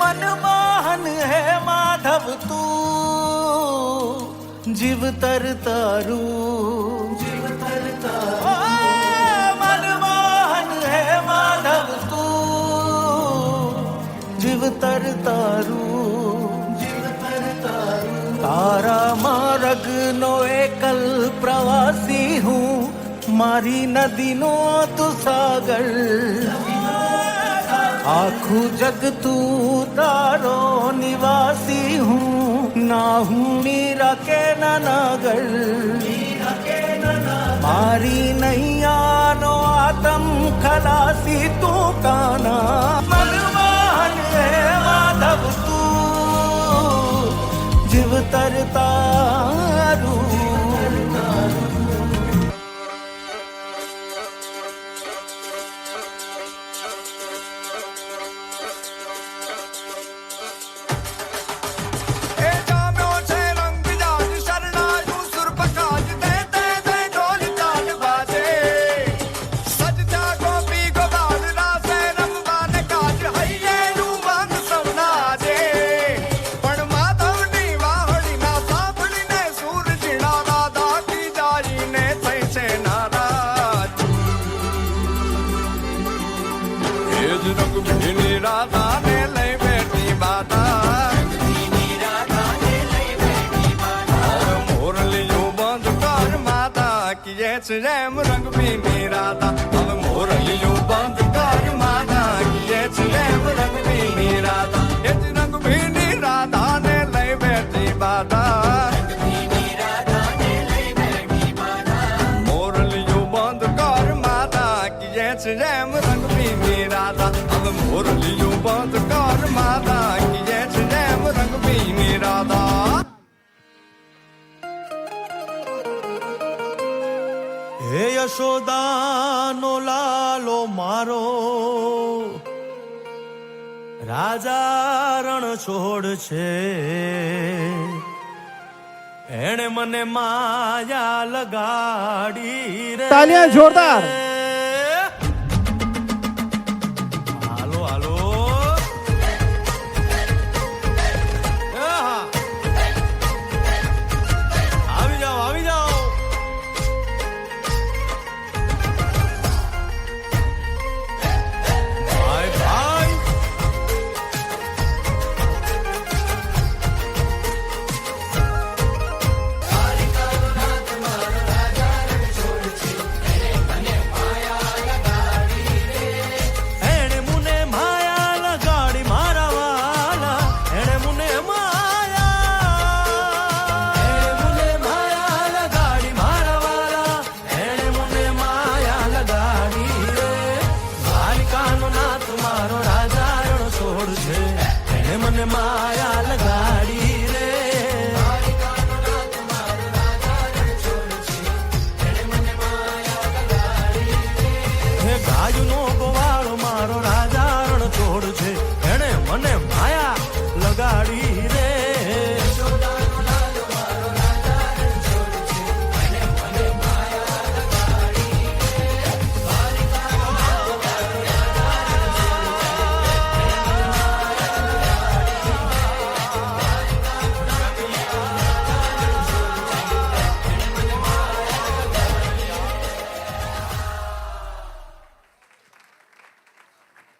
मनमोहन है माधव तू जीवतर तारू मनमोहन है माधव तू जीवतर तारू तारा मार्ग नो एकल प्रवासी हूँ मारी नदी नो तू सागर आखू जग तू तारो निवासी हूँ ना हूँ मीरा के नागर मारी नैया नो आतम खलासी तू काना मनमोहन है माधव तू जीवतर तारू રેમ રંગ ભીની રાધા હવે મોરલિયું બંધ કર માતા કીએ છે રેમ રંગ ભીની રાધા એ જ રંગ ભીની રાધા ને લઈ બેઠી બાધા મોરલિયું બંધ કર માતા કીએ છે રેમ રંગ ભીની રાધા હવે મોરલિયું બંધ કર માતા કીએ છે રેમ રંગ ભીની રાધા હે યશોદાનો લાલો મારો રાજા રણ છોડ છે એણે મને માયા લગાડી રે તાલિયા જોરદાર હાલો હાલો આવી જાઓ આવી જાઓ माया लगाड़ी रे हे गायु नो गोवाळो मारो राजा रण छोड़ छे एने मने माया लगाड़ी रे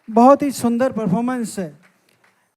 बहुत ही सुंदर परफॉर्मेंस है।